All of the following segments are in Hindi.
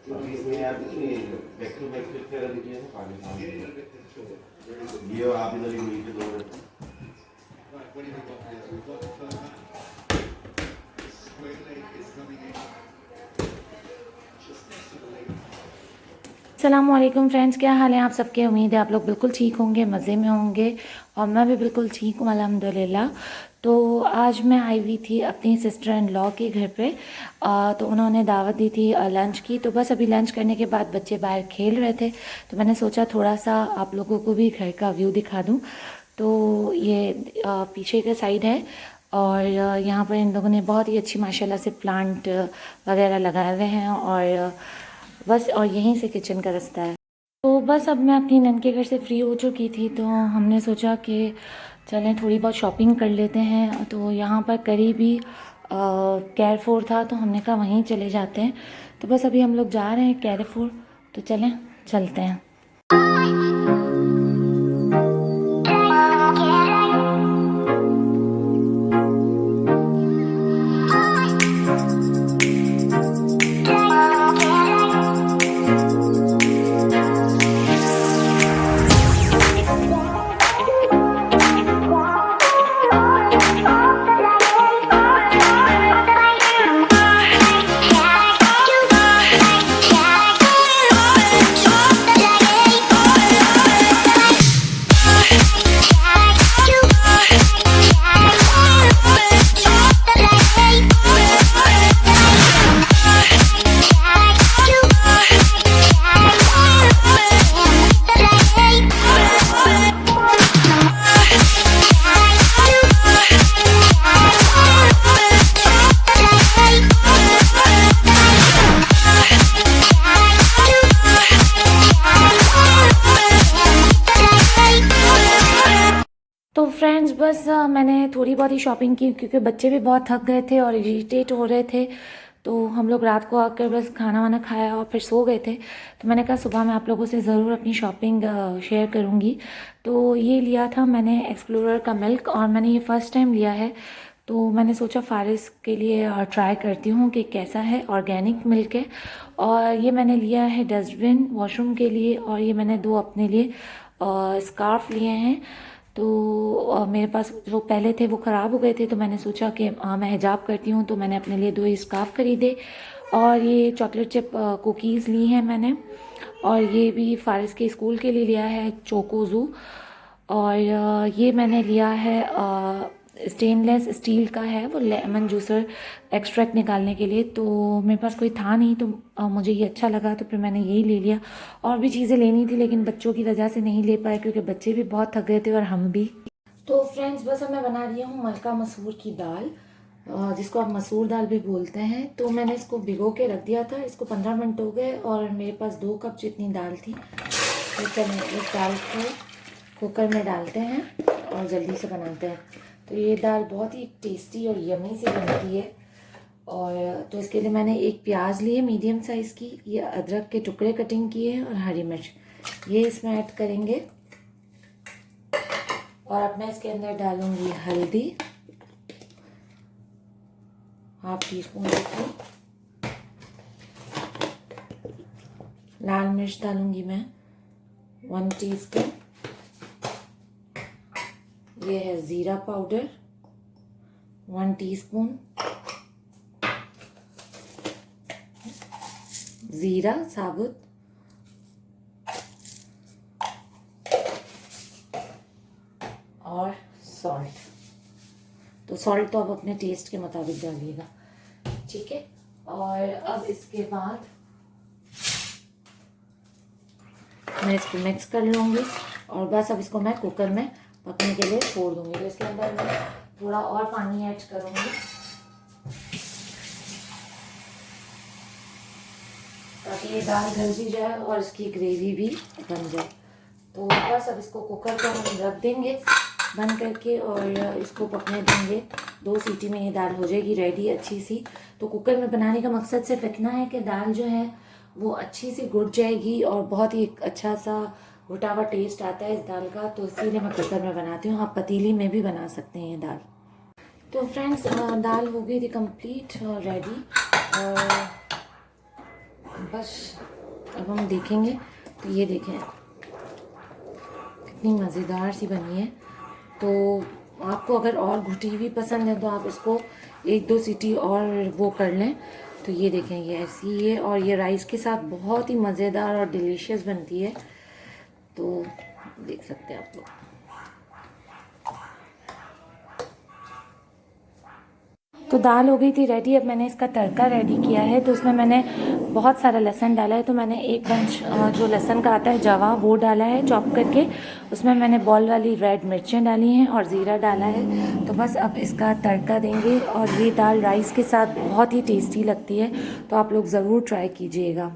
अभी इसमें यार बैक टू बैक फिर दिया ना पाकिस्तान ये और आप इधर ही मिलके दो रहते अस्सलामुअलैकुम फ्रेंड्स, क्या हाल है आप सबके। उम्मीद है आप लोग बिल्कुल ठीक होंगे, मज़े में होंगे और मैं भी बिल्कुल ठीक हूँ अल्हम्दुलिल्लाह। तो आज मैं आई हुई थी अपनी सिस्टर इन लॉ के घर पे। तो उन्होंने दावत दी थी लंच की। तो बस अभी लंच करने के बाद बच्चे बाहर खेल रहे थे, तो मैंने सोचा थोड़ा सा आप लोगों को भी घर का व्यू दिखा दूँ। तो ये पीछे का साइड है और यहाँ पर इन लोगों ने बहुत ही अच्छी माशाल्लाह से प्लांट वगैरह लगाए हुए हैं और बस और यहीं से किचन का रास्ता है। तो बस अब मैं अपनी नन के घर से फ्री हो चुकी थी, तो हमने सोचा कि चलें थोड़ी बहुत शॉपिंग कर लेते हैं। तो यहाँ पर करीब ही कैरफोर था, तो हमने कहा वहीं चले जाते हैं। तो बस अभी हम लोग जा रहे हैं कैरफोर, तो चलें चलते हैं। तो फ्रेंड्स बस मैंने थोड़ी बहुत ही शॉपिंग की, क्योंकि बच्चे भी बहुत थक गए थे और इरिटेट हो रहे थे। तो हम लोग रात को आकर बस खाना वाना खाया और फिर सो गए थे। तो मैंने कहा सुबह मैं आप लोगों से ज़रूर अपनी शॉपिंग शेयर करूँगी। तो ये लिया था मैंने एक्सप्लोरर का मिल्क, और मैंने ये फ़र्स्ट टाइम लिया है। तो मैंने सोचा फ़ारिस के लिए ट्राई करती हूँ कि कैसा है। ऑर्गेनिक मिल्क है। और ये मैंने लिया है डस्टबिन वॉशरूम के लिए, और ये मैंने 2 अपने लिए स्कार्फ़ लिए हैं। तो मेरे पास जो पहले थे वो ख़राब हो गए थे, तो मैंने सोचा कि मैं हिजाब करती हूँ, तो मैंने अपने लिए 2 स्कार्फ़ ख़रीदे। और ये चॉकलेट चिप कुकीज़ ली हैं मैंने। और ये भी फ़ारिस के स्कूल के लिए लिया है चोकोज़ू। और ये मैंने लिया है स्टेनलेस स्टील का है, वो लेमन जूसर एक्सट्रैक्ट निकालने के लिए। तो मेरे पास कोई था नहीं, तो मुझे ये अच्छा लगा, तो फिर मैंने यही ले लिया। और भी चीज़ें लेनी थी, लेकिन बच्चों की वजह से नहीं ले पाए, क्योंकि बच्चे भी बहुत थक गए थे और हम भी। तो फ्रेंड्स बस अब मैं बना रही हूँ मलका मसूर की दाल, जिसको आप मसूर दाल भी बोलते हैं। तो मैंने इसको भिगो के रख दिया था। इसको 15 मिनट हो गए और मेरे पास 2 कप जितनी दाल थी। तो चलिए इस दाल को कुकर में डालते हैं और जल्दी से बनाते हैं। तो ये दाल बहुत ही टेस्टी और यमी से बनती है। और तो इसके लिए मैंने एक प्याज ली है मीडियम साइज़ की, ये अदरक के टुकड़े कटिंग किए हैं, और हरी मिर्च ये इसमें ऐड करेंगे। और अब मैं इसके अंदर डालूंगी हल्दी, ½ टीस्पून जितनी। लाल मिर्च डालूंगी मैं 1 टीस्पून। ये है ज़ीरा पाउडर 1 टीस्पून। ज़ीरा साबुत, और सॉल्ट। तो सॉल्ट तो आप अपने टेस्ट के मुताबिक डालिएगा, ठीक है। और अब इसके बाद मैं इसको मिक्स कर लूँगी, और बस अब इसको मैं कुकर में पकने के लिए छोड़ दूँगी। तो इसके अंदर मैं थोड़ा और पानी ऐड करूँगी, ताकि ये दाल गल भी जाए और इसकी ग्रेवी भी बन जाए। तो बस अब इसको कुकर को हम रख देंगे बंद करके, और इसको पकने देंगे। 2 सीटी में ये दाल हो जाएगी रेडी अच्छी सी। तो कुकर में बनाने का मकसद सिर्फ इतना है कि दाल जो है वो अच्छी सी घुट जाएगी, और बहुत ही अच्छा सा घुटा हुआ टेस्ट आता है इस दाल का। तो इसीलिए मैं कुकर में बनाती हूँ। आप पतीली में भी बना सकते हैं ये दाल। तो फ्रेंड्स दाल हो गई थी कंप्लीट रेडी। और बस अब हम देखेंगे। तो ये देखें कितनी मज़ेदार सी बनी है। तो आपको अगर और घुटी हुई पसंद है तो आप इसको 1-2 सीटी और वो कर लें। तो ये देखें ये ऐसी है और ये राइस के साथ बहुत ही मज़ेदार और डिलीशियस बनती है। तो देख सकते हैं आप लोग। तो दाल हो गई थी रेडी। अब मैंने इसका तड़का रेडी किया है। तो उसमें मैंने बहुत सारा लहसुन डाला है। तो मैंने एक बंच जो लहसुन का आता है जवा वो डाला है चॉप करके। उसमें मैंने बॉल वाली रेड मिर्चें डाली हैं और ज़ीरा डाला है। तो बस अब इसका तड़का देंगे और ये दाल राइस के साथ बहुत ही टेस्टी लगती है। तो आप लोग ज़रूर ट्राई कीजिएगा।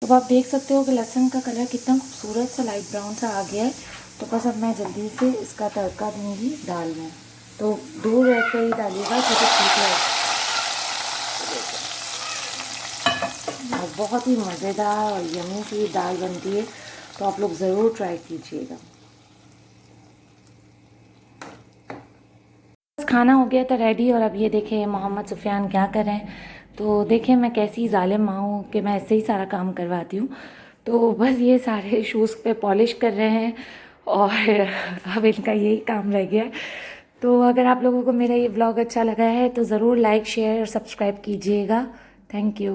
तो आप देख सकते हो कि लहसुन का कलर कितना खूबसूरत सा लाइट ब्राउन सा आ गया है। तो बस अब मैं जल्दी से इसका तड़का दूंगी दाल में। तो दूर रह कर ही डालिएगा क्योंकि ठीक है। और बहुत ही मज़ेदार और यम्मी सी दाल बनती है। तो आप लोग ज़रूर ट्राई कीजिएगा। बस खाना हो गया था रेडी और अब ये देखें मोहम्मद सुफियान क्या कर रहे हैं। तो देखें मैं कैसी ज़ालिम माँ हूँ कि मैं ऐसे ही सारा काम करवाती हूँ। तो बस ये सारे शूज़ पे पॉलिश कर रहे हैं और अब इनका यही काम रह गया है। तो अगर आप लोगों को मेरा ये व्लॉग अच्छा लगा है तो ज़रूर लाइक शेयर और सब्सक्राइब कीजिएगा। Thank you.